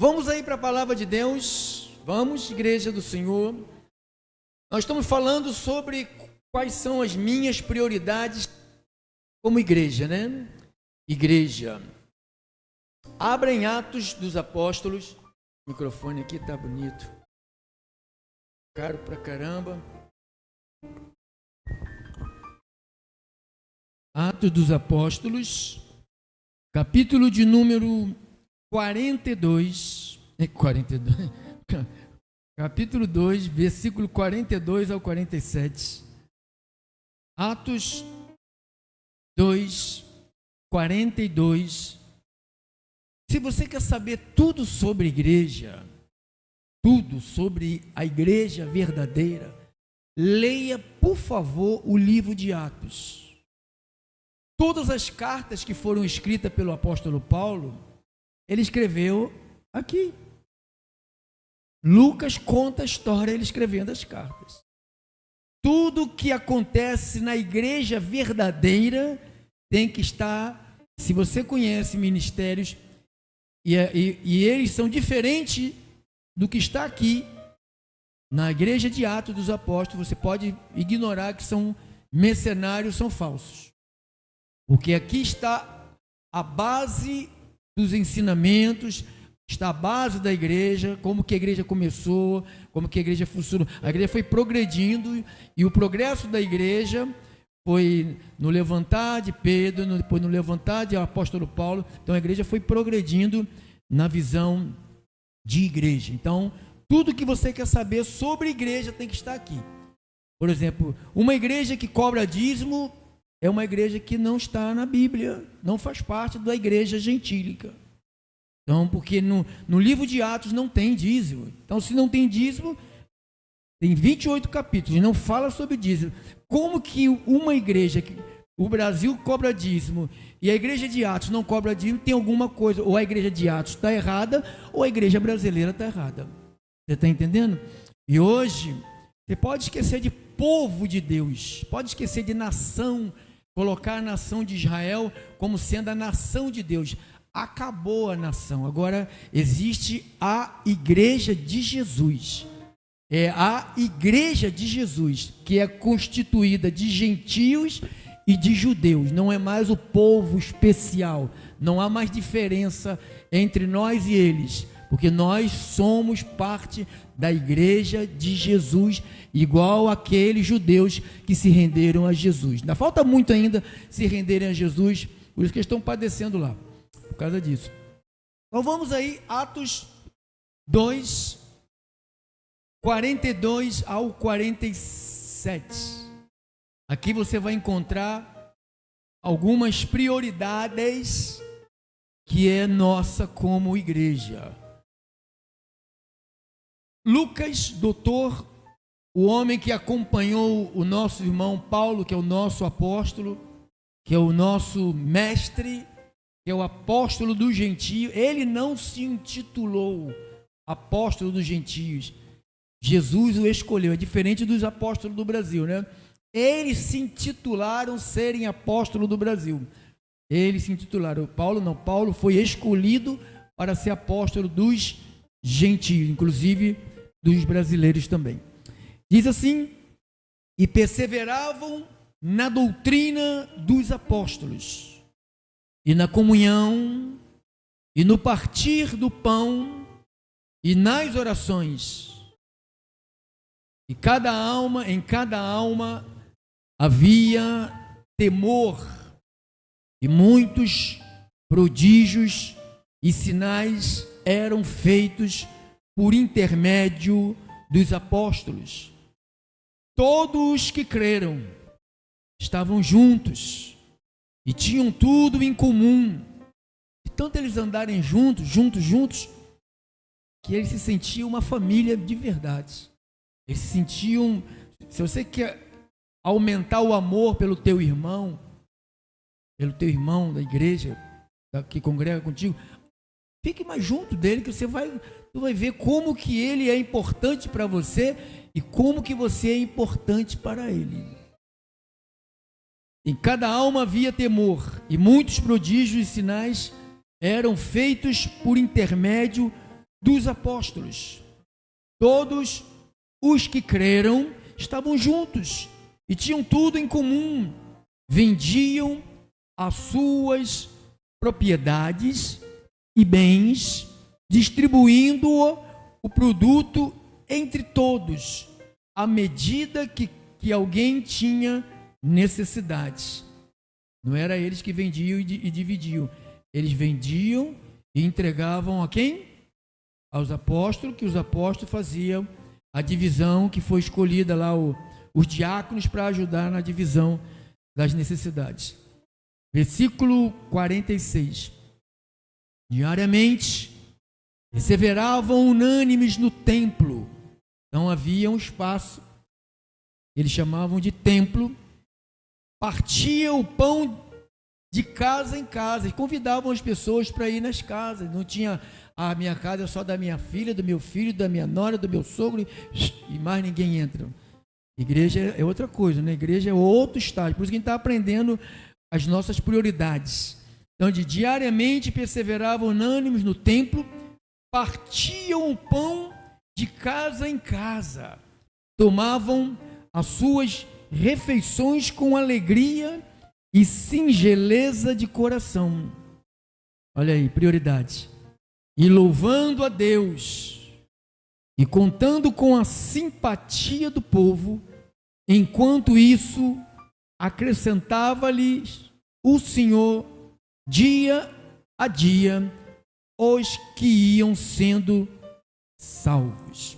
Vamos aí para a palavra de Deus. Vamos, igreja do Senhor. Nós estamos falando sobre quais são as minhas prioridades como igreja, né? Igreja. Abra em Atos dos Apóstolos. O microfone aqui tá bonito. Caro pra caramba. Atos dos Apóstolos, capítulo de número 42, capítulo 2, versículo 42 ao 47. Atos 2, 42. Se você quer saber tudo sobre igreja, tudo sobre a igreja verdadeira, leia, por favor, o livro de Atos. Todas as cartas que foram escritas pelo apóstolo Paulo, ele escreveu aqui. Lucas conta a história, ele escrevendo as cartas. Tudo que acontece na igreja verdadeira tem que estar, se você conhece ministérios, e eles são diferentes do que está aqui, na igreja de Atos dos Apóstolos, você pode ignorar que são mercenários, são falsos. Porque aqui está a base dos ensinamentos, está a base da igreja, como que a igreja começou, como que a igreja funcionou. A igreja foi progredindo e o progresso da igreja foi no levantar de Pedro, depois no levantar de apóstolo Paulo. Então a igreja foi progredindo na visão de igreja. Então tudo que você quer saber sobre igreja tem que estar aqui. Por exemplo, uma igreja que cobra dízimo é uma igreja que não está na Bíblia, não faz parte da igreja gentílica. Então, porque no livro de Atos não tem dízimo. Então, se não tem dízimo, tem 28 capítulos, não fala sobre dízimo. Como que uma igreja, o Brasil cobra dízimo, e a igreja de Atos não cobra dízimo, tem alguma coisa, ou a igreja de Atos está errada, ou a igreja brasileira está errada. Você está entendendo? E hoje, você pode esquecer de povo de Deus, pode esquecer de nação, colocar a nação de Israel como sendo a nação de Deus. Acabou a nação, agora existe a igreja de Jesus. É a igreja de Jesus, que é constituída de gentios e de judeus. Não é mais o povo especial, não há mais diferença entre nós e eles, porque nós somos parte da igreja de Jesus, igual aqueles judeus que se renderam a Jesus. Ainda falta muito ainda se renderem a Jesus, por isso que eles estão padecendo lá, por causa disso. Então vamos aí, Atos 2, 42 ao 47. Aqui você vai encontrar algumas prioridades que é nossa como igreja. Lucas, doutor, o homem que acompanhou o nosso irmão Paulo, que é o nosso apóstolo, que é o nosso mestre, que é o apóstolo dos gentios, ele não se intitulou apóstolo dos gentios. Jesus o escolheu, é diferente dos apóstolos do Brasil, né? Eles se intitularam serem apóstolo do Brasil. Eles se intitularam. Paulo não, Paulo foi escolhido para ser apóstolo dos gentios, inclusive dos brasileiros também. Diz assim: e perseveravam na doutrina dos apóstolos, e na comunhão, e no partir do pão, e nas orações. E em cada alma havia temor, e muitos prodígios e sinais eram feitos por intermédio dos apóstolos. Todos que creram estavam juntos e tinham tudo em comum. E tanto eles andarem juntos, que eles se sentiam uma família de verdade. Eles se sentiam, se você quer aumentar o amor pelo teu irmão da igreja, que congrega contigo, fique mais junto dele, que tu vai ver como que ele é importante para você e como que você é importante para ele. Em cada alma havia temor, e muitos prodígios e sinais eram feitos por intermédio dos apóstolos. Todos os que creram estavam juntos e tinham tudo em comum. Vendiam as suas propriedades e bens, distribuindo o produto entre todos, à medida que alguém tinha necessidades. Não era eles que vendiam e dividiam. Eles vendiam e entregavam a quem? Aos apóstolos, que os apóstolos faziam a divisão que foi escolhida lá, os diáconos, para ajudar na divisão das necessidades. Versículo 46. Diariamente perseveravam unânimes no templo. Então havia um espaço, eles chamavam de templo. Partiam o pão de casa em casa, e convidavam as pessoas para ir nas casas. Não tinha, a minha casa é só da minha filha, do meu filho, da minha nora, do meu sogro, e mais ninguém entra. Igreja é outra coisa, né? Igreja é outro estágio. Por isso que a gente está aprendendo as nossas prioridades. Então, diariamente perseveravam unânimes no templo, partiam o pão de casa em casa, tomavam as suas refeições com alegria e singeleza de coração. Olha aí, prioridade. E louvando a Deus e contando com a simpatia do povo. Enquanto isso, acrescentava-lhes o Senhor dia a dia os que iam sendo salvos.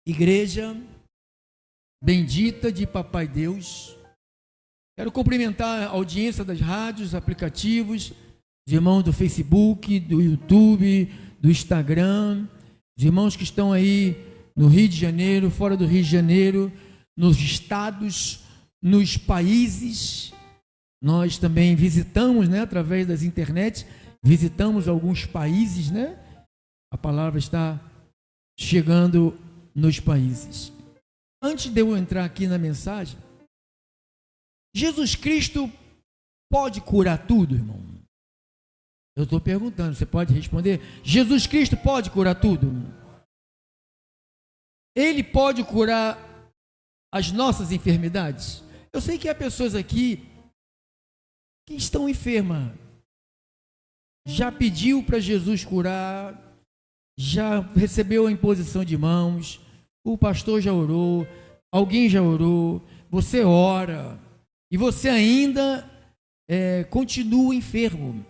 Igreja bendita de Papai Deus, quero cumprimentar a audiência das rádios, aplicativos, os irmãos do Facebook, do YouTube, do Instagram, os irmãos que estão aí no Rio de Janeiro, fora do Rio de Janeiro, nos estados, nos países. Nós também visitamos, né, através das internet, visitamos alguns países, né? A palavra está chegando nos países. Antes de eu entrar aqui na mensagem, Jesus Cristo pode curar tudo, irmão? Eu estou perguntando, você pode responder? Jesus Cristo pode curar tudo? Ele pode curar as nossas enfermidades? Eu sei que há pessoas aqui que estão enfermas, já pediu para Jesus curar, já recebeu a imposição de mãos, o pastor já orou, alguém já orou, você ora, e você ainda continua enfermo.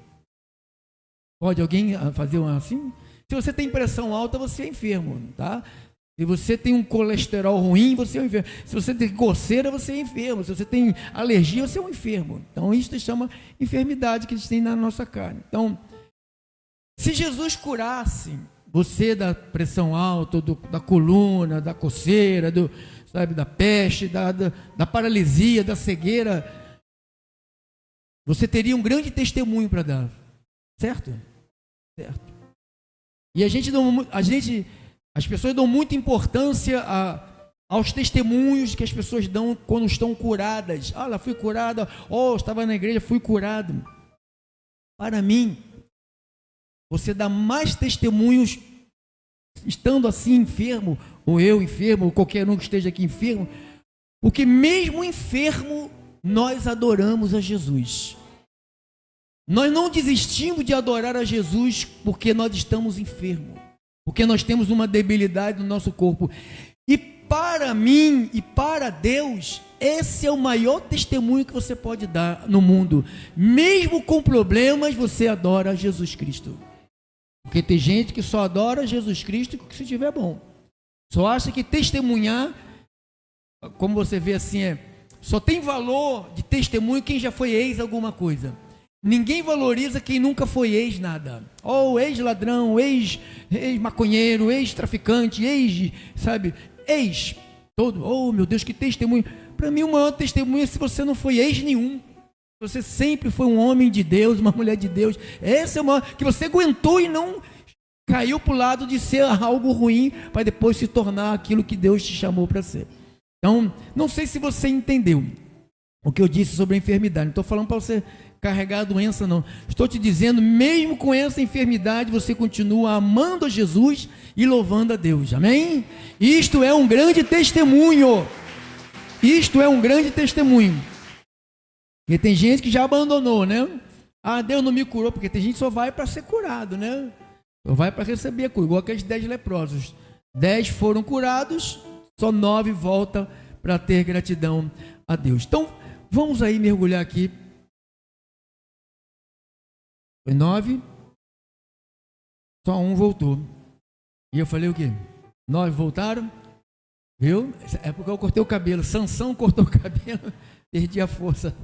Pode alguém fazer assim? Se você tem pressão alta, você é enfermo, tá? Se você tem um colesterol ruim, você é um enfermo. Se você tem coceira, você é enfermo. Se você tem alergia, você é um enfermo. Então, isso se chama enfermidade que a gente tem na nossa carne. Então, se Jesus curasse você da pressão alta, da coluna, da coceira, da peste, da paralisia, da cegueira, você teria um grande testemunho para dar. Certo? Certo. E as pessoas dão muita importância aos testemunhos que as pessoas dão quando estão curadas. Ah, ela foi curada. Oh, estava na igreja, fui curado. Para mim, você dá mais testemunhos estando assim enfermo, ou eu enfermo, ou qualquer um que esteja aqui enfermo, porque mesmo enfermo, nós adoramos a Jesus. Nós não desistimos de adorar a Jesus porque nós estamos enfermos, porque nós temos uma debilidade no nosso corpo. E para mim e para Deus, esse é o maior testemunho que você pode dar no mundo. Mesmo com problemas, você adora a Jesus Cristo. Porque tem gente que só adora Jesus Cristo se estiver bom. Só acha que testemunhar, como você vê assim, só tem valor de testemunho quem já foi ex alguma coisa. Ninguém valoriza quem nunca foi ex nada. Ou ex-ladrão, ex-maconheiro, ex-traficante, ex todo. Oh, meu Deus, que testemunho. Para mim, o maior testemunho é se você não foi ex nenhum. Você sempre foi um homem de Deus, uma mulher de Deus. Esse é o maior, que você aguentou e não caiu para o lado de ser algo ruim, para depois se tornar aquilo que Deus te chamou para ser. Então, não sei se você entendeu. o que eu disse sobre a enfermidade. Não estou falando para você carregar a doença, não. Estou te dizendo, mesmo com essa enfermidade, você continua amando a Jesus e louvando a Deus. Amém? Isto é um grande testemunho. Isto é um grande testemunho. Porque tem gente que já abandonou, né? Ah, Deus não me curou, porque tem gente que só vai para ser curado, né? Só vai para receber a cura, igual aqueles 10 leprosos. 10 foram curados, só 9 voltam para ter gratidão a Deus. Então, vamos aí mergulhar aqui. Foi 9, só um voltou. E eu falei o quê? 9 voltaram, viu? É porque eu cortei o cabelo. Sansão cortou o cabelo, perdi a força.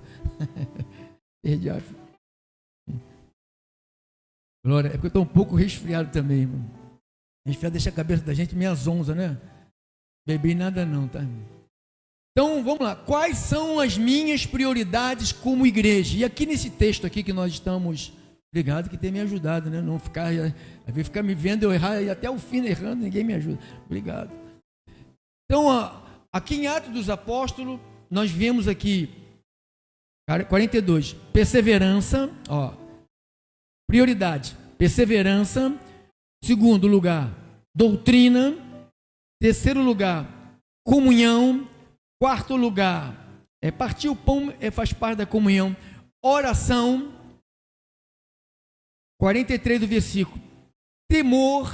Perdi a força. Glória, é porque eu estou um pouco resfriado também, irmão. Resfriado deixa a cabeça da gente meia zonza, né? Bebi nada não, tá? Então, vamos lá. Quais são as minhas prioridades como igreja? E aqui nesse texto aqui que nós estamos... Obrigado que tem me ajudado, né? Não ficar... Às vezes ficar me vendo eu errar e até o fim errando, ninguém me ajuda. Obrigado. Então, aqui em Atos dos Apóstolos, nós vemos aqui 42, perseverança, ó, prioridade, perseverança. Segundo lugar, doutrina. Terceiro lugar, comunhão. Quarto lugar, partir o pão faz parte da comunhão. Oração. 43 do versículo, temor.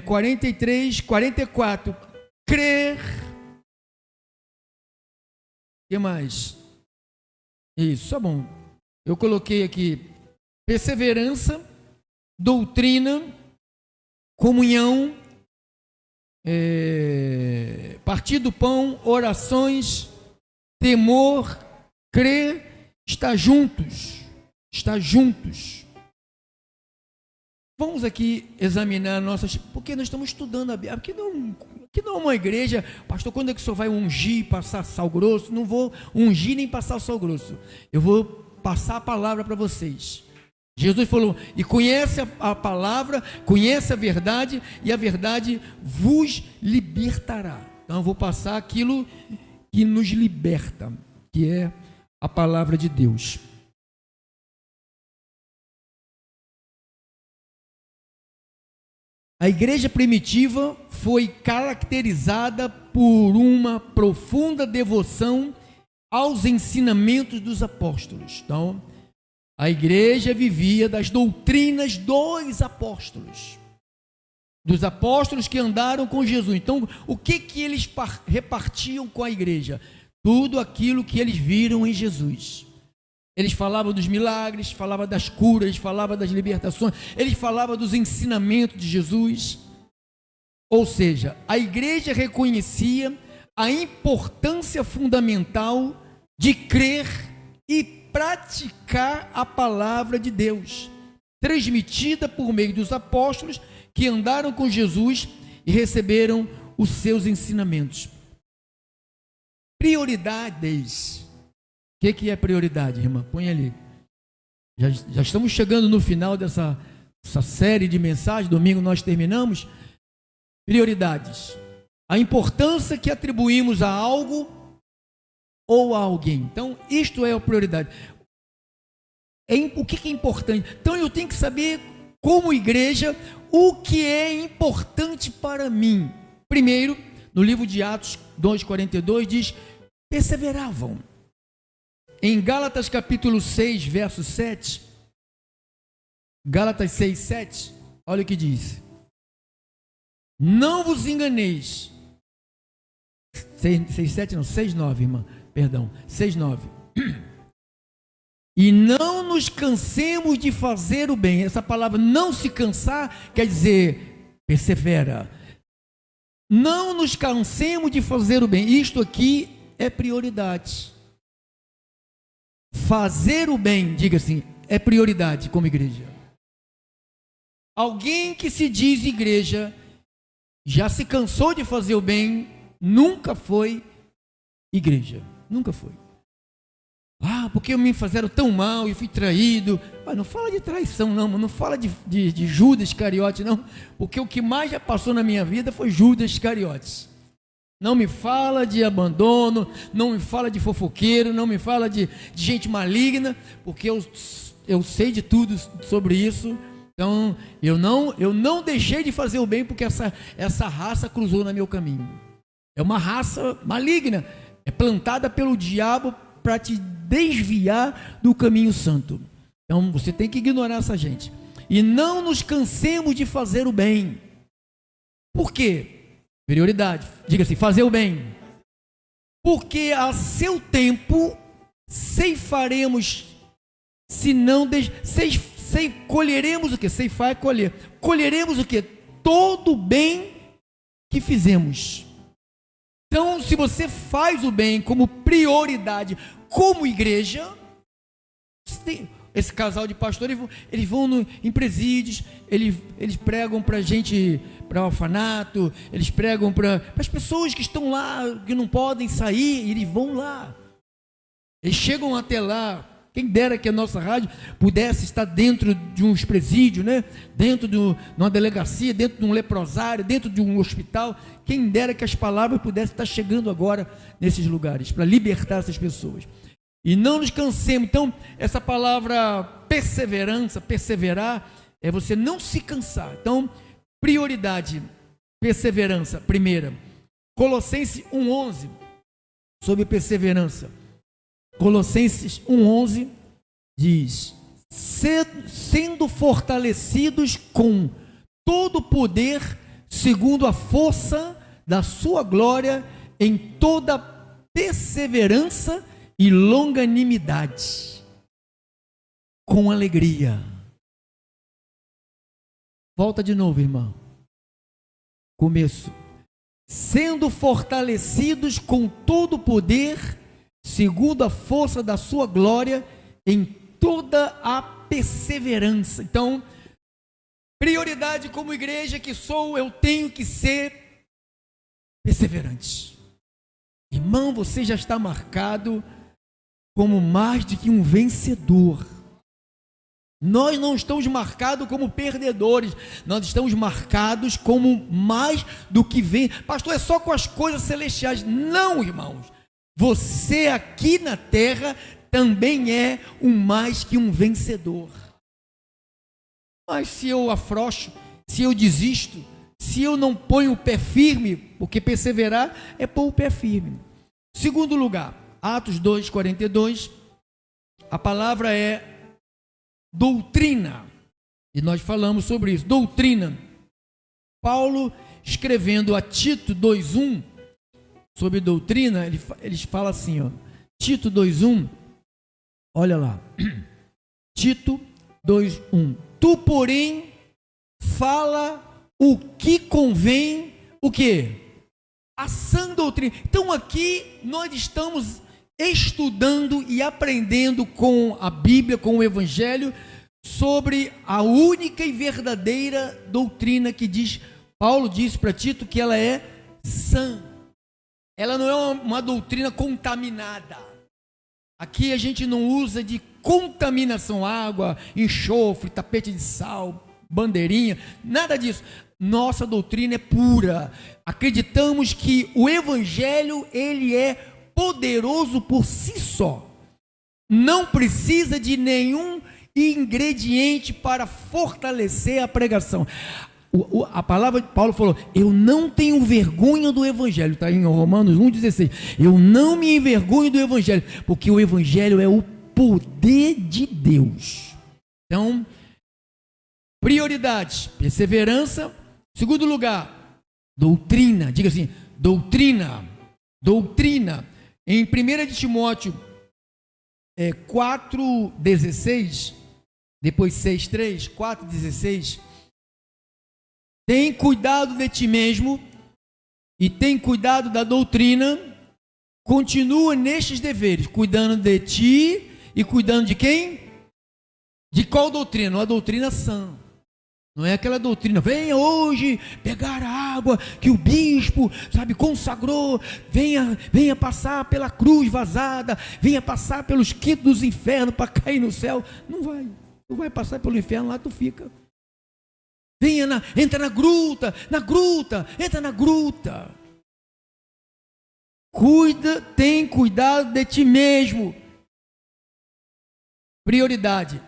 43, 44, crer. O que mais? Isso, tá bom. Eu coloquei aqui perseverança, doutrina, comunhão, partir do pão, orações, temor, crer, estar juntos. Estar juntos. Vamos aqui examinar nossas... Porque nós estamos estudando a Bíblia. Aqui não é uma igreja... Pastor, quando é que o senhor vai ungir e passar sal grosso? Não vou ungir nem passar sal grosso. Eu vou passar a palavra para vocês. Jesus falou, e conhece a palavra, conhece a verdade, e a verdade vos libertará. Então eu vou passar aquilo que nos liberta, que é a palavra de Deus. A igreja primitiva foi caracterizada por uma profunda devoção aos ensinamentos dos apóstolos. Então, a igreja vivia das doutrinas dos apóstolos que andaram com Jesus. Então, o que eles repartiam com a igreja? Tudo aquilo que eles viram em Jesus. Eles falavam dos milagres, falavam das curas, falavam das libertações, eles falavam dos ensinamentos de Jesus. Ou seja, a igreja reconhecia a importância fundamental de crer e praticar a palavra de Deus, transmitida por meio dos apóstolos que andaram com Jesus e receberam os seus ensinamentos. Prioridades. O que é prioridade, irmã? Põe ali. Já estamos chegando no final dessa série de mensagens. Domingo nós terminamos. Prioridades. A importância que atribuímos a algo ou a alguém. Então, isto é a prioridade. O que é importante? Então, eu tenho que saber, como igreja, o que é importante para mim. Primeiro, no livro de Atos 2,42 diz, perseveravam. Em Gálatas capítulo 6, verso 7, Gálatas 6, 7, olha o que diz. Não vos enganeis. 6, 7 não, 6, 9, irmã, perdão, 6, 9. E não nos cansemos de fazer o bem. Essa palavra não se cansar quer dizer persevera. Não nos cansemos de fazer o bem. Isto aqui é prioridade. Fazer o bem, diga assim, é prioridade como igreja. Alguém que se diz igreja, já se cansou de fazer o bem, nunca foi igreja. Nunca foi. Porque me fizeram tão mal e fui traído. Não fala de traição não fala de Judas Iscariote não, porque o que mais já passou na minha vida foi Judas Iscariotes. Não me fala de abandono, não me fala de fofoqueiro, não me fala de gente maligna, porque eu sei de tudo sobre isso. Então, eu não deixei de fazer o bem porque essa raça cruzou no meu caminho. É uma raça maligna, é plantada pelo diabo para te desviar do caminho santo. Então, você tem que ignorar essa gente. E não nos cansemos de fazer o bem. Por quê? Prioridade, diga assim, fazer o bem. Porque a seu tempo ceifaremos, se não colheremos o que? Ceifar é colher. Colheremos o que? Todo o bem que fizemos. Então, se você faz o bem como prioridade, como igreja, esse casal de pastores, eles vão em presídios, eles pregam para gente, para orfanato, eles pregam para as pessoas que estão lá, que não podem sair, eles vão lá, eles chegam até lá. Quem dera que a nossa rádio pudesse estar dentro de uns presídios, né? Dentro de uma delegacia, dentro de um leprosário, dentro de um hospital. Quem dera que as palavras pudessem estar chegando agora nesses lugares, para libertar essas pessoas. E não nos cansemos. Então, essa palavra perseverança, perseverar, é você não se cansar. Então, prioridade, perseverança, primeira. Colossenses 1:11, sobre perseverança. Colossenses 1:11 diz: sendo fortalecidos com todo o poder, segundo a força da sua glória, em toda perseverança e longanimidade, com alegria. Volta de novo, irmão. Começo. Sendo fortalecidos com todo o poder, segundo a força da sua glória, em toda a perseverança. Então, prioridade como igreja que sou, eu tenho que ser perseverante. Irmão, você já está marcado como mais do que um vencedor. Nós não estamos marcados como perdedores, nós estamos marcados como mais do que pastor, é só com as coisas celestiais. Não, irmãos, você aqui na terra também é mais que um vencedor. Mas se eu afrouxo, se eu desisto, se eu não ponho o pé firme, porque perseverar é pôr o pé firme. Segundo lugar, Atos 2:42, a palavra é doutrina, e nós falamos sobre isso, doutrina. Paulo, escrevendo a Tito 2:1, sobre doutrina, ele fala assim, ó, Tito 2:1, olha lá, Tito 2:1, tu, porém, fala o que convém, o quê? A sã doutrina. Então aqui nós estamos estudando e aprendendo com a Bíblia, com o Evangelho, sobre a única e verdadeira doutrina que Paulo disse para Tito que ela é sã. Ela não é uma doutrina contaminada. Aqui a gente não usa de contaminação, água, enxofre, tapete de sal, bandeirinha, nada disso. Nossa doutrina é pura. Acreditamos que o Evangelho, ele é poderoso por si só. Não precisa de nenhum ingrediente para fortalecer a pregação. A palavra de Paulo falou: eu não tenho vergonha do Evangelho, está em Romanos 1,16. Eu não me envergonho do Evangelho, porque o Evangelho é o poder de Deus. Então, prioridades, perseverança. Segundo lugar, doutrina. Diga assim, doutrina. Doutrina. Em 1 de Timóteo 4,16, depois 6,3, 4,16, tem cuidado de ti mesmo e tem cuidado da doutrina, continua nestes deveres, cuidando de ti e cuidando de quem? De qual doutrina? Uma doutrina sã. Não é aquela doutrina, venha hoje pegar a água que o bispo, consagrou, venha passar pela cruz vazada, venha passar pelos quintos dos infernos para cair no céu. Não vai, tu vai passar pelo inferno, lá tu fica. Entra na gruta, entra na gruta. Tem cuidado de ti mesmo. Prioridade,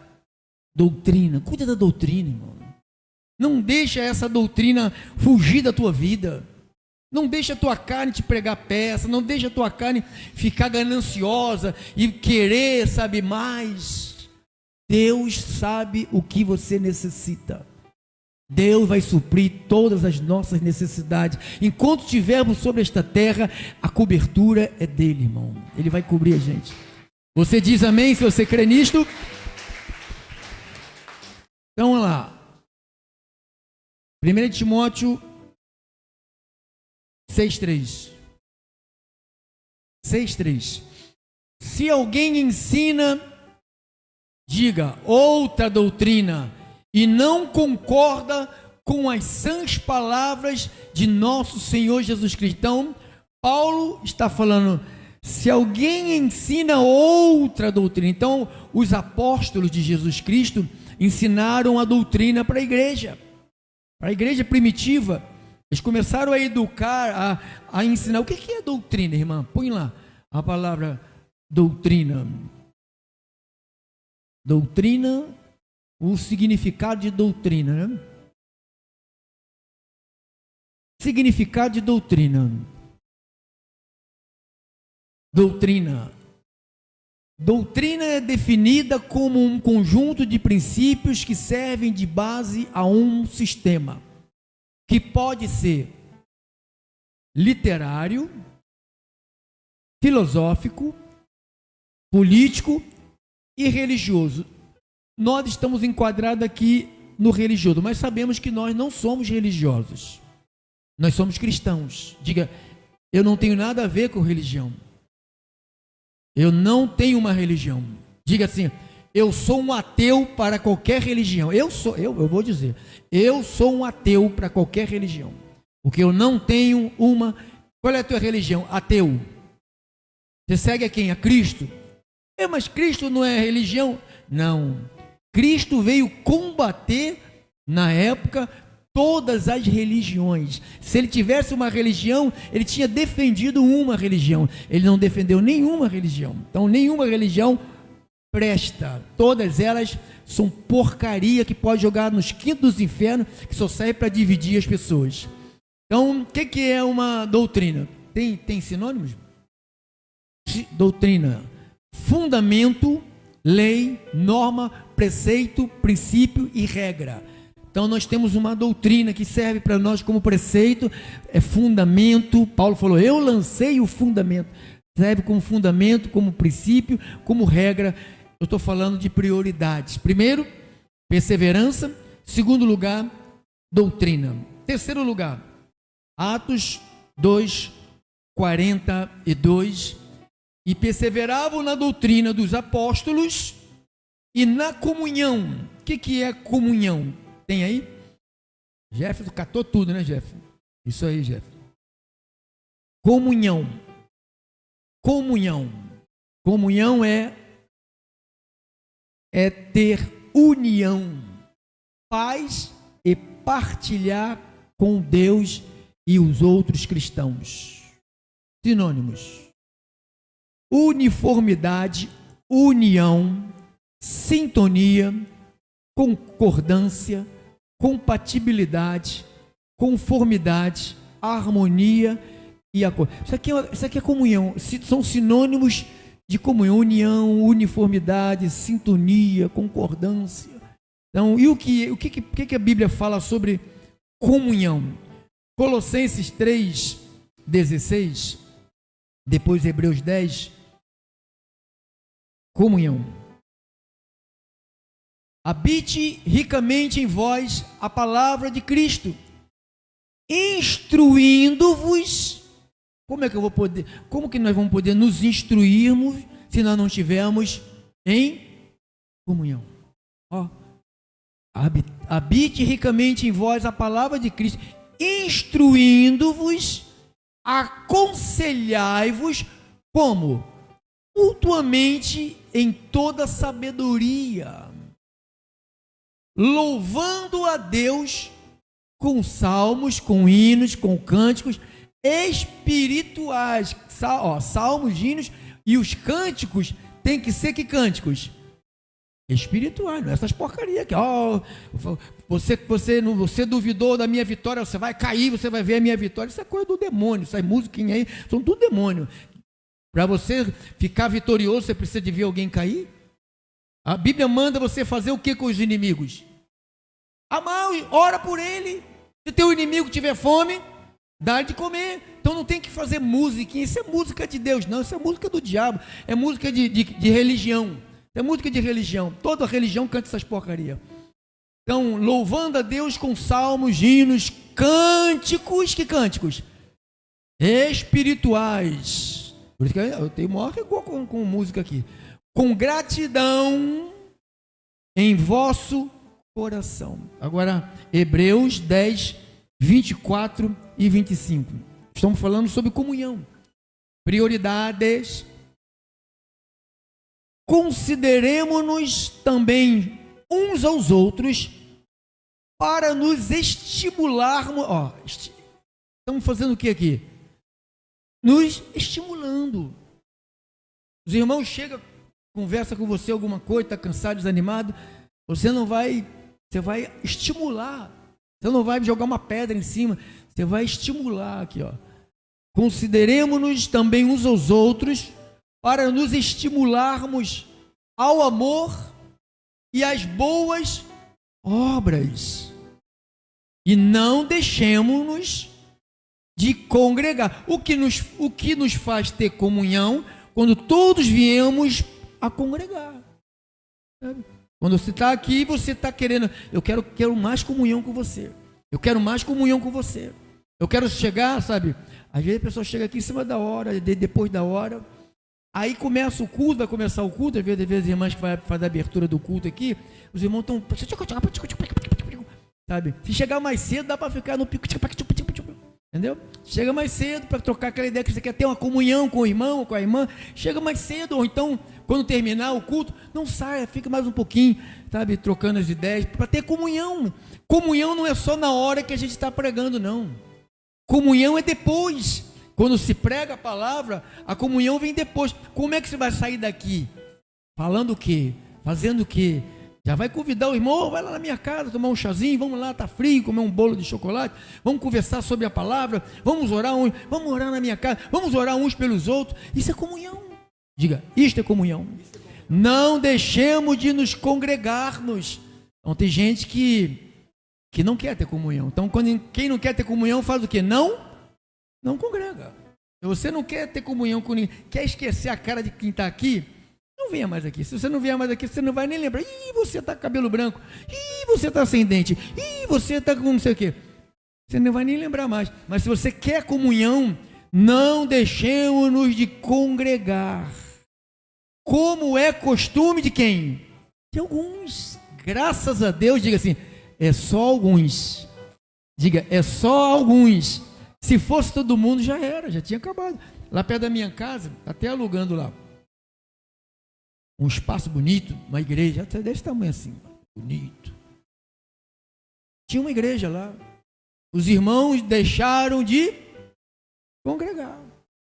doutrina. Cuida da doutrina, irmão. Não deixa essa doutrina fugir da tua vida. Não deixa a tua carne te pregar peça. Não deixa a tua carne ficar gananciosa e querer, sabe, mais. Deus sabe o que você necessita. Deus vai suprir todas as nossas necessidades. Enquanto estivermos sobre esta terra, a cobertura é dele, irmão. Ele vai cobrir a gente. Você diz amém se você crê nisto? Então, vamos lá. 1 Timóteo 6,3. 6,3. Se alguém ensina, diga, outra doutrina, e não concorda com as sãs palavras de nosso Senhor Jesus Cristo. Então, Paulo está falando, se alguém ensina outra doutrina. Então, os apóstolos de Jesus Cristo ensinaram a doutrina para a igreja primitiva. Eles começaram a educar, a ensinar. O que é doutrina, irmã? Põe lá a palavra doutrina. Doutrina, o significado de doutrina, né? Significado de doutrina. Doutrina. Doutrina é definida como um conjunto de princípios que servem de base a um sistema, que pode ser literário, filosófico, político e religioso. Nós estamos enquadrados aqui no religioso, mas sabemos que nós não somos religiosos. Nós somos cristãos. Diga, eu não tenho nada a ver com religião. Eu não tenho uma religião. Diga assim, eu sou um ateu para qualquer religião. Eu vou dizer, eu sou um ateu para qualquer religião. Porque eu não tenho uma. Qual é a tua religião? Ateu. Você segue a quem? A Cristo. Mas Cristo não é religião? Não. Cristo veio combater, na época, todas as religiões. Se ele tivesse uma religião, ele tinha defendido uma religião. Ele não defendeu nenhuma religião. Então, nenhuma religião presta. Todas elas são porcaria que pode jogar nos quintos dos infernos, que só serve para dividir as pessoas. Então, o que é uma doutrina? Tem sinônimos? Doutrina. Fundamento, lei, norma, preceito, princípio e regra. Então nós temos uma doutrina que serve para nós como preceito, é fundamento. Paulo falou, eu lancei o fundamento. Serve como fundamento, como princípio, como regra. Eu estou falando de prioridades. Primeiro, perseverança. Segundo lugar, doutrina. Terceiro lugar, Atos 2, 42. E perseveravam na doutrina dos apóstolos e na comunhão. O que é comunhão? Tem aí? Jefferson catou tudo, né, Jefferson? Isso aí, Jefferson. Comunhão. Comunhão. Comunhão é ter união, paz e partilhar com Deus e os outros cristãos. Sinônimos: uniformidade, união, sintonia, concordância, compatibilidade, conformidade, harmonia e acordo. Isso aqui é comunhão. São sinônimos de comunhão: união, uniformidade, sintonia, concordância. Então, e o que a Bíblia fala sobre comunhão? Colossenses 3:16, depois Hebreus 10, comunhão. Habite ricamente em vós a palavra de Cristo, instruindo-vos. Como que nós vamos poder nos instruirmos se nós não estivermos em comunhão? Habite ricamente em vós a palavra de Cristo, instruindo-vos, aconselhai-vos, como? Mutuamente em toda sabedoria, louvando a Deus com salmos, com hinos, com cânticos, espirituais. Salmos, hinos e os cânticos tem que ser que cânticos? Espirituais, não é essas porcarias aqui. Você duvidou da minha vitória, você vai cair, você vai ver a minha vitória. Isso é coisa do demônio, essas musiquinhas aí são tudo demônio. Para você ficar vitorioso, você precisa de ver alguém cair? A Bíblia manda você fazer o que com os inimigos? Amar, ora por ele. Se teu inimigo tiver fome, dá de comer. Então não tem que fazer musiquinha. Isso é música de Deus, não. Isso é música do diabo. É música de religião. É música de religião. Toda religião canta essas porcarias. Então, louvando a Deus com salmos, hinos, cânticos. Que cânticos? Espirituais. Por isso que eu tenho maior rigor com música aqui. Com gratidão em vosso coração. Agora, Hebreus 10, 24 e 25. Estamos falando sobre comunhão. Prioridades. Consideremos-nos também uns aos outros para nos estimularmos. Estamos fazendo o que aqui? Nos estimulando. Os irmãos chegam, conversa com você alguma coisa, está cansado, desanimado, você vai estimular. Você não vai jogar uma pedra em cima, você vai estimular aqui, ó. Consideremos-nos também uns aos outros para nos estimularmos ao amor e às boas obras. E não deixemos-nos de congregar. O que nos faz ter comunhão quando todos viemos a congregar. Sabe? Quando você está aqui, você está querendo, eu quero mais comunhão com você. Eu quero mais comunhão com você. Eu quero chegar, sabe? Às vezes a pessoa chega aqui em cima da hora, depois da hora. Aí começa o culto, vai começar o culto, às vezes as irmãs que vai fazer a abertura do culto aqui, os irmãos estão, sabe? Se chegar mais cedo, dá para ficar no pico, entendeu? Chega mais cedo para trocar aquela ideia que você quer ter uma comunhão com o irmão, com a irmã, chega mais cedo, ou então, quando terminar o culto, não saia, fica mais um pouquinho, sabe? Trocando as ideias, para ter comunhão. Comunhão não é só na hora que a gente está pregando, não. Comunhão é depois. Quando se prega a palavra, a comunhão vem depois. Como é que você vai sair daqui? Falando o quê? Fazendo o quê? Já vai convidar o irmão, vai lá na minha casa, tomar um chazinho, vamos lá, tá frio, comer um bolo de chocolate, vamos conversar sobre a palavra, vamos orar na minha casa, vamos orar uns pelos outros. Isso é comunhão. Diga, isto é comunhão. Não deixemos de nos congregarmos. Então tem gente que não quer ter comunhão. Então quem não quer ter comunhão faz o quê? Não congrega. Se você não quer ter comunhão com ninguém, quer esquecer a cara de quem está aqui, não venha mais aqui. Se você não vier mais aqui, você não vai nem lembrar. Ih, você está com cabelo branco. Ih, você está sem dente. Ih, você está com não sei o quê. Você não vai nem lembrar mais. Mas se você quer comunhão, não deixemos-nos de congregar. Como é costume de quem? De alguns. Graças a Deus, diga assim, é só alguns. Diga, é só alguns. Se fosse todo mundo, já era, já tinha acabado. Lá perto da minha casa, até alugando lá, um espaço bonito, uma igreja, até desse tamanho assim, bonito. Tinha uma igreja lá. Os irmãos deixaram de congregar.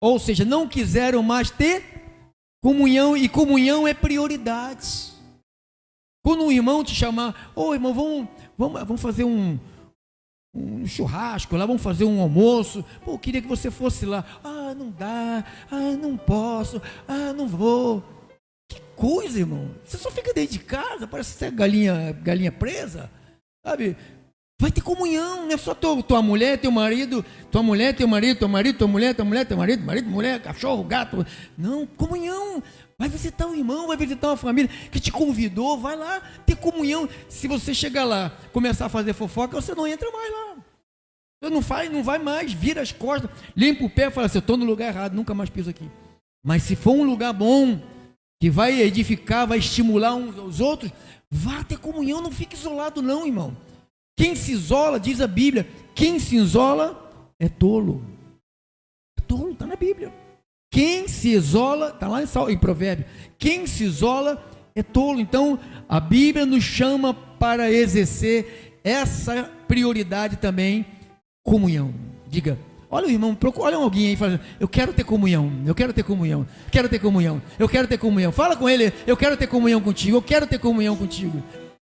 Ou seja, não quiseram mais ter comunhão, e comunhão é prioridade. Quando um irmão te chamar, irmão, vamos fazer um churrasco lá, vamos fazer um almoço, eu queria que você fosse lá. Não dá, não posso, não vou. Que coisa, irmão, você só fica dentro de casa, parece ser galinha presa, sabe? Vai ter comunhão, não é só tua mulher, teu marido, tua mulher, teu marido, tua mulher, teu marido, mulher, cachorro, gato. Não, comunhão. Vai visitar um irmão, vai visitar uma família que te convidou, vai lá ter comunhão. Se você chegar lá, começar a fazer fofoca, você não entra mais lá. Você não vai mais, vira as costas, limpa o pé e fala assim, eu estou no lugar errado, nunca mais piso aqui. Mas se for um lugar bom, que vai edificar, vai estimular uns aos outros, vá ter comunhão, não fique isolado não, irmão. Quem se isola, diz a Bíblia, quem se isola é tolo. É tolo, está na Bíblia. Quem se isola, está lá em Provérbio, quem se isola é tolo. Então, a Bíblia nos chama para exercer essa prioridade também, comunhão. Diga, Olha o irmão, olha alguém aí falando, eu quero ter comunhão, eu quero ter comunhão, quero ter comunhão, eu quero ter comunhão. Fala com ele, eu quero ter comunhão contigo, eu quero ter comunhão contigo.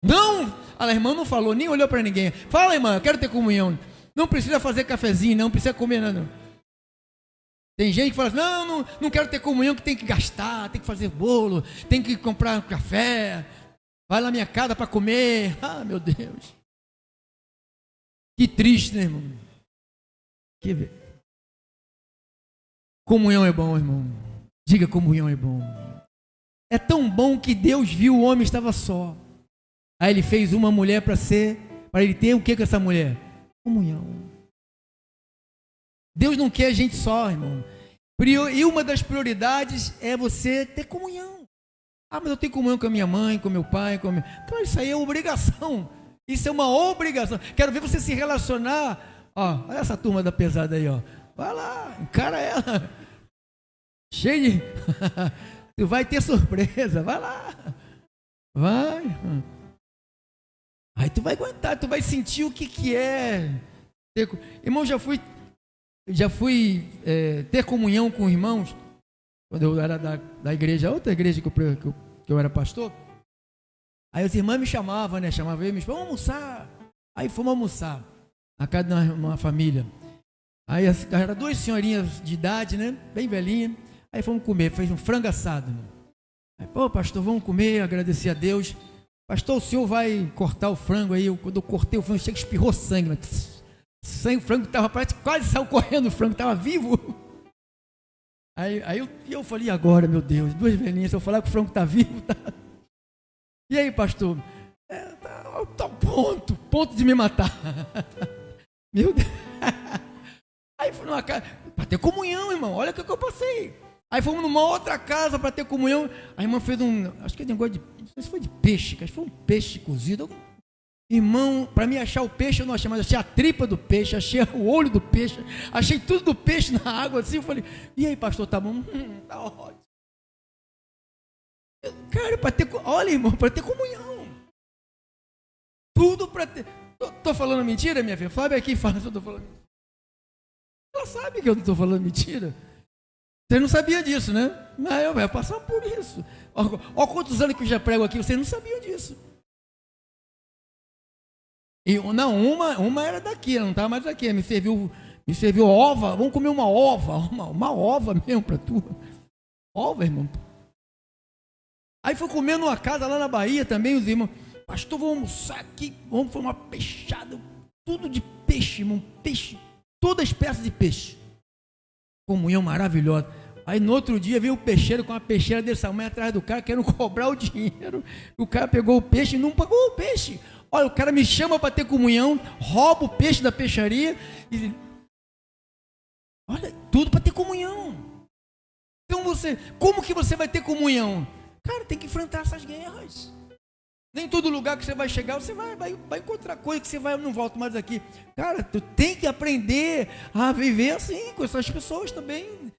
Não, a irmã não falou, nem olhou para ninguém. Fala, irmã, eu quero ter comunhão. Não precisa fazer cafezinho, não precisa comer nada. Tem gente que fala assim, não quero ter comunhão, que tem que gastar, tem que fazer bolo, tem que comprar café, vai lá na minha casa para comer. Ah, meu Deus. Que triste, né, irmão? Que ver. Comunhão é bom, irmão. Diga, comunhão é bom. É tão bom que Deus viu o homem estava só. Aí ele fez uma mulher para ele ter o que com essa mulher? Comunhão. Deus não quer gente só, irmão. E uma das prioridades é você ter comunhão. Ah, mas eu tenho comunhão com a minha mãe, com meu pai, Então isso aí é obrigação. Isso é uma obrigação. Quero ver você se relacionar. Ó, olha essa turma da pesada aí, ó. Vai lá, encara ela. Cheio de... Tu vai ter surpresa, vai lá. Vai. Aí tu vai aguentar, tu vai sentir o que é. Irmão, já fui ter comunhão com irmãos, quando eu era da igreja, outra igreja que eu era pastor. Aí os irmãos me chamavam, né? Chamavam eu, me vamos almoçar. Aí fomos almoçar na casa de uma família. Aí eram duas senhorinhas de idade, né? Bem velhinha. Aí fomos comer, fez um frango assado. Né? Aí, pô, pastor, vamos comer, agradecer a Deus. Pastor, o senhor vai cortar o frango aí? Quando eu cortei o frango, chega, espirrou sangue. Né? Sangue, o frango estava quase saiu correndo, o frango estava vivo. Aí eu falei, agora, meu Deus, duas velhinhas, se eu falar que o frango está vivo, tá... E aí, pastor? Tá ponto de me matar. Meu Deus. Aí fui numa casa, para ter comunhão, irmão, olha o que eu passei. Aí fomos numa outra casa para ter comunhão. A irmã fez acho que é negócio não sei se foi de peixe, acho que foi um peixe cozido. Irmão, para mim achar o peixe eu não achei, mas achei a tripa do peixe, achei o olho do peixe, achei tudo do peixe na água assim. Eu falei, e aí, pastor, tá bom? Tá ótimo. Cara, olha, irmão, para ter comunhão. Tudo para ter. Tô falando mentira, minha filha? Flávia aqui fala se eu tô falando mentira. Ela sabe que eu não estou falando mentira. Você não sabia disso, né? Mas eu vou passar por isso. Olha quantos anos que eu já prego aqui, vocês não sabiam disso. E não, uma era daqui, ela não estava mais aqui. Me serviu ova, vamos comer uma ova mesmo para tu. Ova, irmão. Aí foi comer numa casa lá na Bahia também, os irmãos. Pastor, vamos almoçar aqui, vamos fazer uma peixada, tudo de peixe, irmão, peixe, todas as peças de peixe. Comunhão maravilhosa. Aí no outro dia veio o peixeiro com uma peixeira desse tamanho atrás do cara, querendo cobrar o dinheiro. O cara pegou o peixe e não pagou o peixe. Olha, o cara me chama para ter comunhão, rouba o peixe da peixaria e... Olha, tudo para ter comunhão. Então como que você vai ter comunhão? Cara, tem que enfrentar essas guerras. Nem todo lugar que você vai chegar, você vai encontrar coisa que você não volta mais aqui. Cara, tu tem que aprender a viver assim, com essas pessoas também.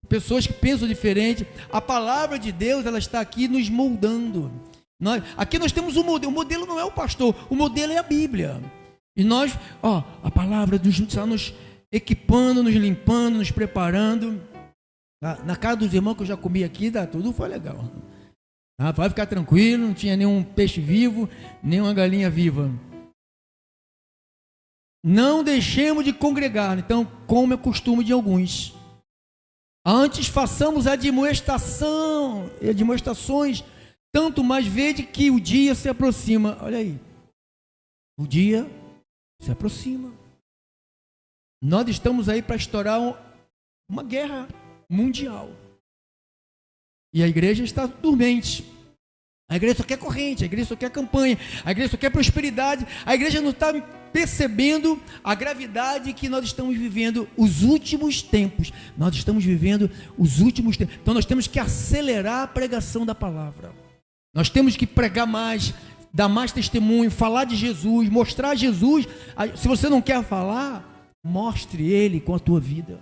Pessoas que pensam diferente. A palavra de Deus, ela está aqui nos moldando. Aqui nós temos um modelo. O modelo não é o pastor, o modelo é a Bíblia. E nós, a palavra está nos equipando, nos limpando, nos preparando. Na casa dos irmãos que eu já comi aqui, tudo foi legal. Vai ficar tranquilo, não tinha nenhum peixe vivo, nenhuma galinha viva. Não deixemos de congregar, então, como é costume de alguns. Antes façamos admoestações, tanto mais vede que o dia se aproxima. Olha aí, o dia se aproxima. Nós estamos aí para estourar uma guerra mundial. E a igreja está dormente. A igreja só quer corrente, a igreja só quer campanha, a igreja só quer prosperidade. A igreja não está percebendo a gravidade que nós estamos vivendo os últimos tempos. Nós estamos vivendo os últimos tempos. Então nós temos que acelerar a pregação da palavra. Nós temos que pregar mais, dar mais testemunho, falar de Jesus, mostrar Jesus. Se você não quer falar, mostre Ele com a tua vida.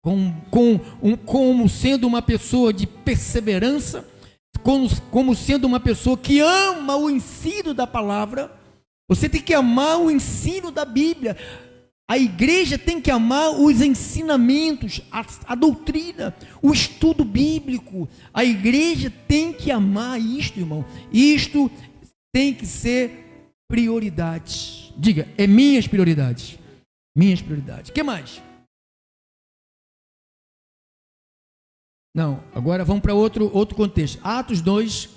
Como sendo uma pessoa de perseverança, como sendo uma pessoa que ama o ensino da palavra. Você tem que amar o ensino da Bíblia. A igreja tem que amar os ensinamentos, a doutrina, o estudo bíblico. A igreja tem que amar isto, irmão. Isto tem que ser prioridade. Diga, é minhas prioridades. Minhas prioridades. O que mais? Não, agora vamos para outro contexto. Atos 2,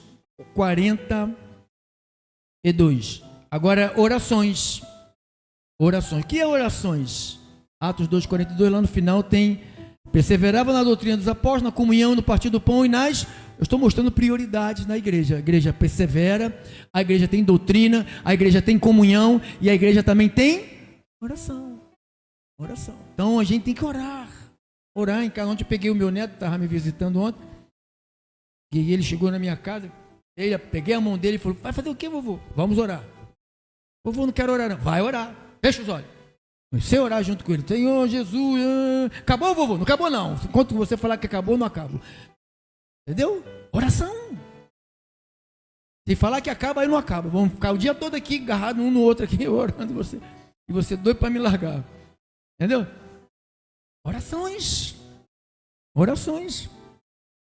42. Agora, orações. Orações. O que é orações? Atos 2, 42, lá no final tem: perseverava na doutrina dos apóstolos, na comunhão, no partir do pão e nas... Eu estou mostrando prioridades na igreja. A igreja persevera, a igreja tem doutrina, a igreja tem comunhão e a igreja também tem oração. Oração. Então a gente tem que orar. Orar em casa. Ontem eu peguei o meu neto, estava me visitando ontem, e ele chegou na minha casa, peguei a mão dele e falou: vai fazer o que, vovô? Vamos orar. Vovô, não quero orar não. Vai orar. Fecha os olhos. Você orar junto com ele. Senhor Jesus. Acabou, vovô? Não acabou não. Enquanto você falar que acabou, não acaba. Entendeu? Oração. Se falar que acaba, aí não acaba. Vamos ficar o dia todo aqui, agarrado um no outro aqui, orando você. E você doido para me largar. Entendeu? Orações. Orações.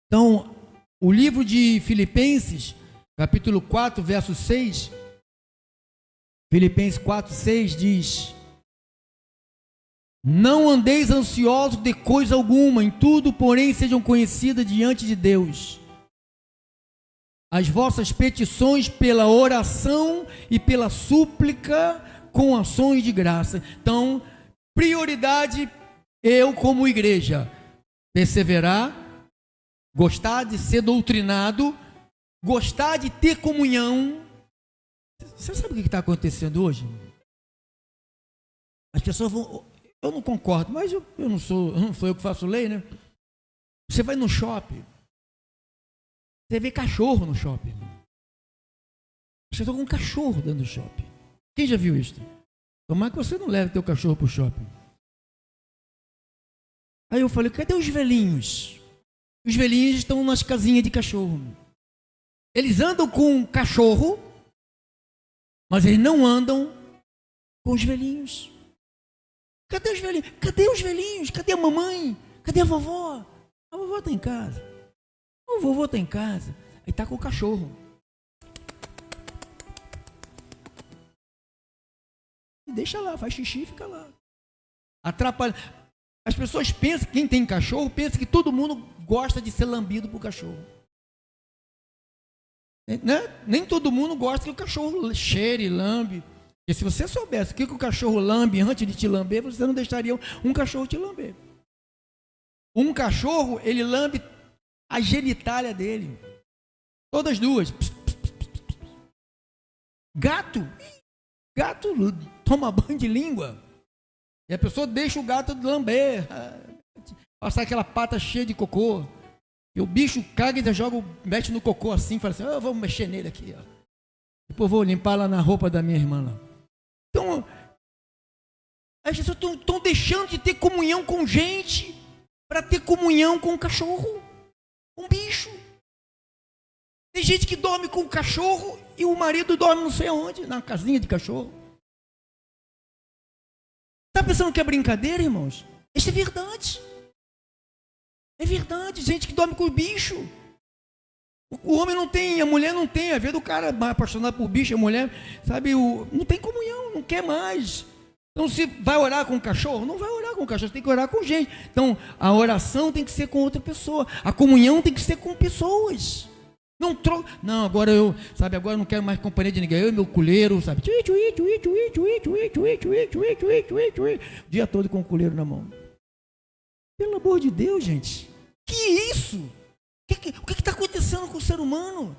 Então, o livro de Filipenses, capítulo 4, verso 6. Filipenses 4, 6 diz: não andeis ansiosos de coisa alguma, em tudo, porém, sejam conhecidas diante de Deus as vossas petições pela oração e pela súplica com ações de graça. Então, prioridade, eu como igreja, perseverar, gostar de ser doutrinado, gostar de ter comunhão. Você sabe o que está acontecendo hoje? As pessoas vão... Eu não concordo, mas eu não sou eu que faço lei, né? Você vai no shopping, você vê cachorro no shopping. Você está com um cachorro dentro do shopping. Quem já viu isso? Tomara que você não leve teu cachorro para o shopping. Aí eu falei: cadê os velhinhos? Os velhinhos estão nas casinhas de cachorro. Eles andam com um cachorro, mas eles não andam com os velhinhos. Cadê os velhinhos? Cadê os velhinhos? Cadê a mamãe? Cadê a vovó? A vovó está em casa. O vovô está em casa. Aí está com o cachorro. E deixa lá, faz xixi e fica lá. Atrapalha. As pessoas pensam, quem tem cachorro, pensa que todo mundo gosta de ser lambido por cachorro. Né? Nem todo mundo gosta que o cachorro cheire, lambe. Porque se você soubesse o que o cachorro lambe antes de te lamber, você não deixaria um cachorro te lamber. Um cachorro, ele lambe a genitália dele. Todas duas. Gato toma banho de língua. E a pessoa deixa o gato lamber. Passar aquela pata cheia de cocô. E o bicho caga e já joga, mete no cocô assim, fala assim: vamos mexer nele aqui. Ó. Depois vou limpar lá na roupa da minha irmã lá. Então, as pessoas estão deixando de ter comunhão com gente para ter comunhão com o cachorro, com o bicho. Tem gente que dorme com o cachorro e o marido dorme não sei aonde, na casinha de cachorro. Está pensando que é brincadeira, irmãos? Isso é verdade. É verdade, gente que dorme com o bicho. O homem não tem, a mulher não tem, a vida do cara apaixonado por bicho, a mulher, sabe, não tem comunhão, não quer mais. Então, se vai orar com o cachorro, não vai orar com o cachorro, tem que orar com gente. Então, a oração tem que ser com outra pessoa, a comunhão tem que ser com pessoas. Não, agora agora eu não quero mais companhia de ninguém, eu e meu culeiro, sabe, o dia todo com o culeiro na mão. Pelo amor de Deus, gente, que isso? O que está acontecendo com o ser humano?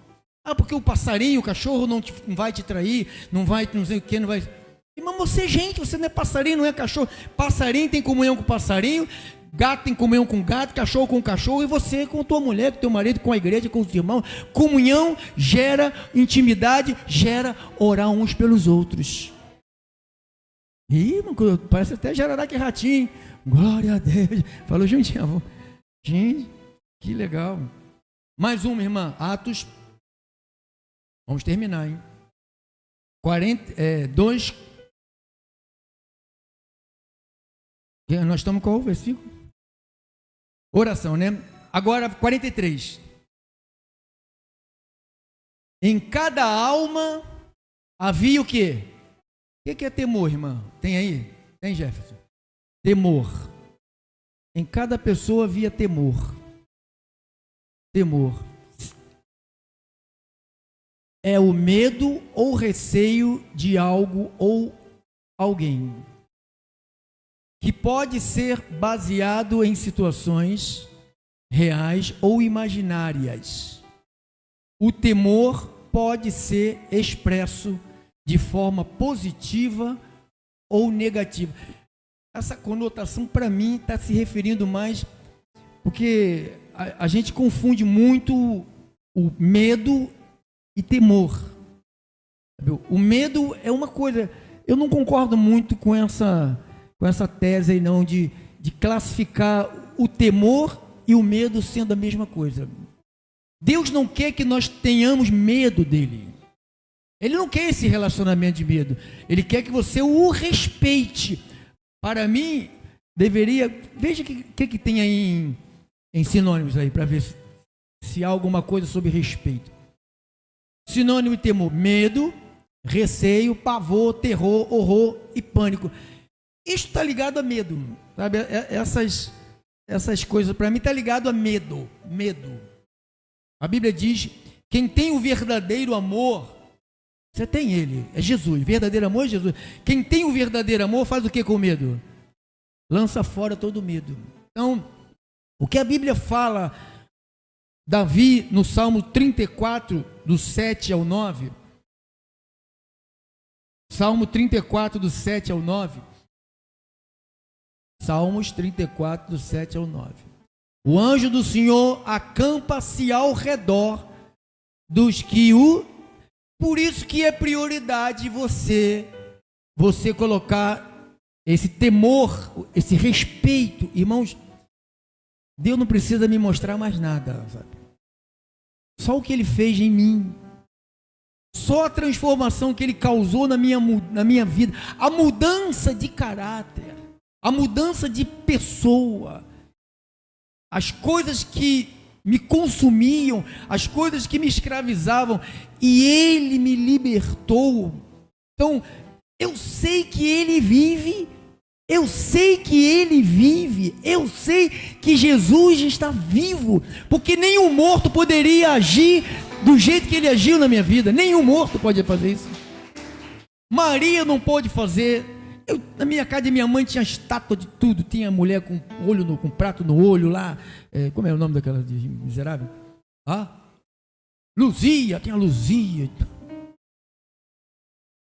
Porque o passarinho, o cachorro não vai te trair, não sei o que, não vai... Mas você é gente, você não é passarinho, não é cachorro. Passarinho tem comunhão com passarinho, gato tem comunhão com gato, cachorro com cachorro, e você com tua mulher, com teu marido, com a igreja, com os irmãos. Comunhão gera intimidade, gera orar uns pelos outros. Parece até Jararaca e Ratinho. Glória a Deus. Falou juntinho. Gente, que legal. Mais uma, irmã. Atos. Vamos terminar, hein? 2. Nós estamos com o versículo? Oração, né? Agora, 43. Em cada alma havia o quê? O que é temor, irmão? Tem aí? Tem, Jefferson? Temor. Em cada pessoa havia temor. Temor. É o medo ou receio de algo ou alguém, que pode ser baseado em situações reais ou imaginárias. O temor pode ser expresso de forma positiva ou negativa. Essa conotação, para mim, está se referindo mais, porque a gente confunde muito o medo e temor. O medo é uma coisa, eu não concordo muito com essa tese aí não, de classificar o temor e o medo sendo a mesma coisa. Deus não quer que nós tenhamos medo dele. Ele não quer esse relacionamento de medo. Ele quer que você o respeite. Para mim, deveria... Veja o que tem aí em sinônimos aí, para ver se há alguma coisa sobre respeito. Sinônimo de temor: medo, receio, pavor, terror, horror e pânico. Isso está ligado a medo, sabe? Essas coisas, para mim, está ligado a medo. Medo. A Bíblia diz: quem tem o verdadeiro amor, você tem ele, é Jesus. Verdadeiro amor é Jesus. Quem tem o verdadeiro amor faz o que com medo? Lança fora todo medo. Então, o que a Bíblia fala, Davi, no Salmo 34, do 7 ao 9, Salmo 34, do 7 ao 9, Salmos 34, do 7 ao 9. O anjo do Senhor acampa-se ao redor dos que o... Por isso que é prioridade você colocar esse temor, esse respeito. Irmãos, Deus não precisa me mostrar mais nada, sabe? Só o que Ele fez em mim, só a transformação que Ele causou na minha vida, a mudança de caráter, a mudança de pessoa, as coisas que me consumiam, as coisas que me escravizavam, e Ele me libertou. Então, eu sei que Ele vive, eu sei que Ele vive, eu sei que Jesus está vivo, porque nenhum morto poderia agir do jeito que Ele agiu na minha vida. Nenhum morto pode fazer isso. Maria não pôde fazer. Na minha casa de minha mãe tinha estátua de tudo. Tinha mulher com olho com prato no olho lá. Como é o nome daquela miserável? Luzia, tinha Luzia.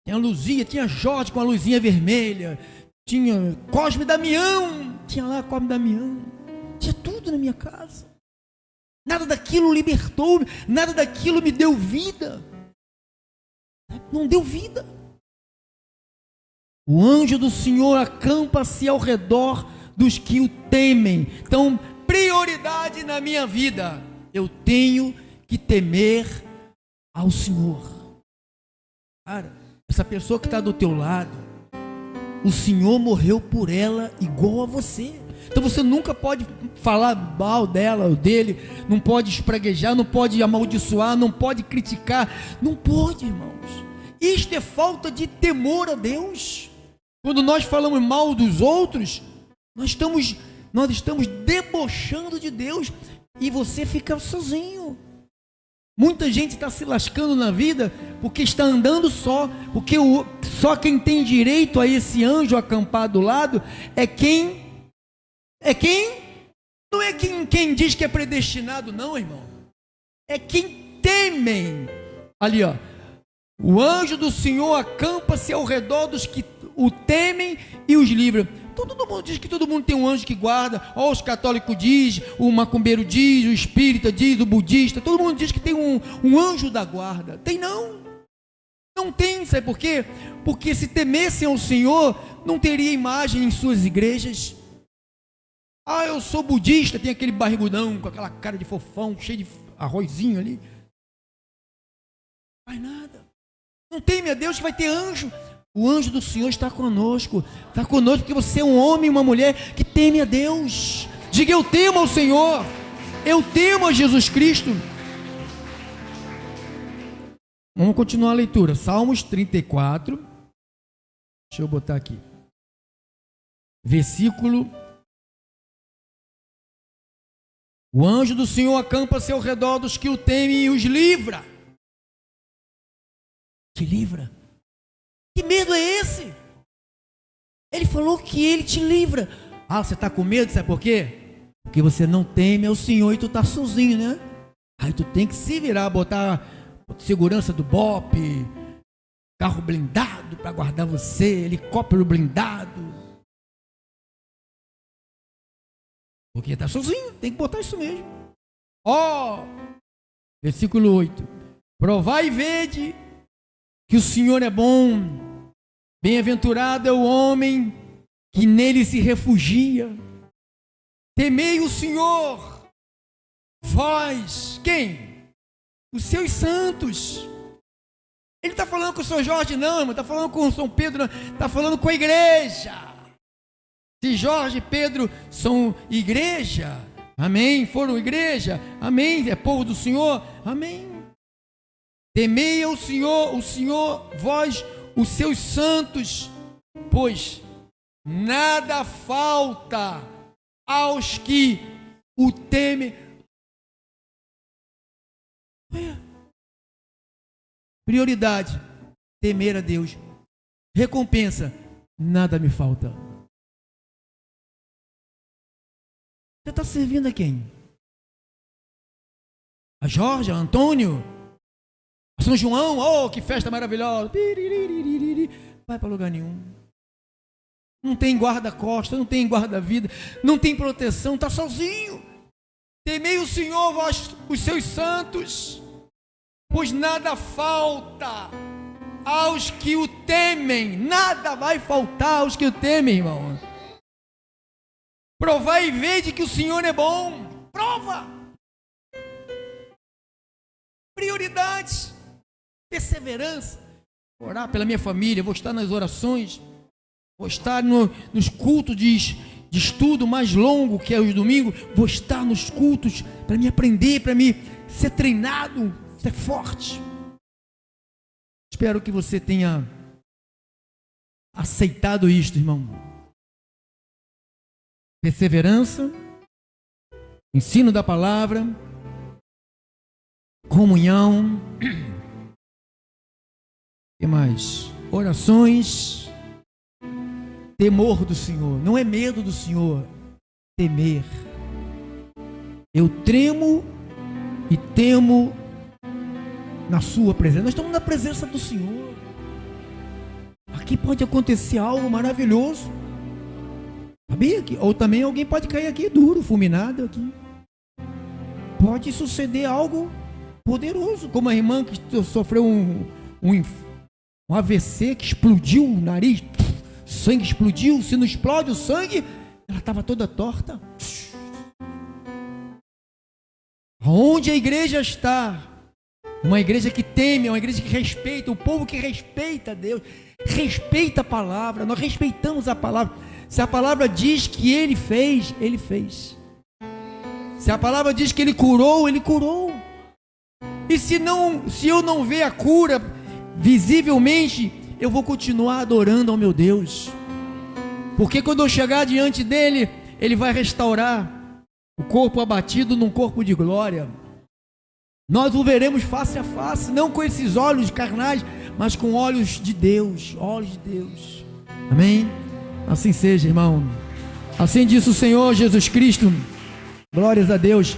Tinha Luzia, tinha Jorge com a luzinha vermelha. Tinha Cosme e Damião. Tinha lá Cosme e Damião. Tinha tudo na minha casa. Nada daquilo libertou-me. Nada daquilo me deu vida. Não deu vida. O anjo do Senhor acampa-se ao redor dos que o temem. Então, prioridade na minha vida: eu tenho que temer ao Senhor. Cara, essa pessoa que está do teu lado, o Senhor morreu por ela igual a você. Então você nunca pode falar mal dela ou dele, não pode espraguejar, não pode amaldiçoar, não pode criticar, não pode, irmãos. Isto é falta de temor a Deus. Quando nós falamos mal dos outros, nós estamos debochando de Deus, e você fica sozinho. Muita gente está se lascando na vida porque está andando só, porque só quem tem direito a esse anjo acampado do lado é quem não é quem diz que é predestinado, não, irmão. É quem temem. Ali, ó. O anjo do Senhor acampa-se ao redor dos que o temem e os livra. Então, todo mundo diz que todo mundo tem um anjo que guarda. Os católicos diz, o macumbeiro diz, o espírita diz, o budista. Todo mundo diz que tem um anjo da guarda. Tem não. Não tem, sabe por quê? Porque se temessem ao Senhor, não teria imagem em suas igrejas. Eu sou budista, tem aquele barrigudão com aquela cara de fofão, cheio de arrozinho ali. Não faz nada. Não teme a Deus que vai ter anjo. O anjo do Senhor está conosco porque você é um homem e uma mulher que teme a Deus. Diga: eu temo ao Senhor, eu temo a Jesus Cristo. Vamos continuar a leitura, Salmos 34, deixa eu botar aqui, versículo: o anjo do Senhor acampa-se ao redor dos que o temem e os livra. Te livra. Que medo é esse? Ele falou que ele te livra. Ah, você está com medo, sabe por quê? Porque você não teme ao Senhor e tu está sozinho, né? Aí tu tem que se virar, botar segurança do BOP, carro blindado para guardar você, helicóptero blindado. Porque está sozinho, tem que botar isso mesmo. Versículo 8: provai e vede que o Senhor é bom. Bem-aventurado é o homem que nele se refugia. Temei o Senhor, vós, quem? Os seus santos. Ele está falando com o São Jorge, não, está falando com o São Pedro, não, está falando com a igreja. Se Jorge e Pedro são igreja, amém, foram igreja, amém, é povo do Senhor, amém. Temei ao Senhor, o Senhor, vós, os seus santos, pois nada falta aos que o temem. Prioridade: temer a Deus. Recompensa: nada me falta. Você está servindo a quem? A Jorge, a Antônio, a São João? Oh, que festa maravilhosa! Vai para lugar nenhum. Não tem guarda-costa, não tem guarda-vida, não tem proteção, está sozinho. Temei o Senhor, vós, os seus santos, pois nada falta aos que o temem. Nada vai faltar aos que o temem, irmão. Provai e vede que o Senhor é bom. Prova. Prioridades. Perseverança. Orar pela minha família, vou estar nas orações, vou estar nos cultos de estudo mais longo, que é os domingos, vou estar nos cultos para me aprender, para me ser treinado, ser forte. Espero que você tenha aceitado isto, irmão. Perseverança, ensino da palavra, comunhão, que mais? Orações, temor do Senhor. Não é medo do Senhor, temer. Eu tremo e temo na sua presença. Nós estamos na presença do Senhor. Aqui pode acontecer algo maravilhoso. Sabia que? Ou também alguém pode cair aqui duro, fulminado aqui. Pode suceder algo poderoso, como a irmã que sofreu um AVC, que explodiu o nariz, sangue explodiu. Se não explode o sangue, ela estava toda torta. Onde a igreja está? Uma igreja que teme, uma igreja que respeita, o povo que respeita a Deus, respeita a palavra. Nós respeitamos a palavra. Se a palavra diz que Ele fez, Ele fez. Se a palavra diz que Ele curou, Ele curou. E se eu não ver a cura visivelmente, eu vou continuar adorando ao meu Deus. Porque quando eu chegar diante dEle, Ele vai restaurar o corpo abatido num corpo de glória. Nós o veremos face a face, não com esses olhos carnais, mas com olhos de Deus, olhos de Deus. Amém? Assim seja, irmão. Assim disse o Senhor Jesus Cristo. Glórias a Deus.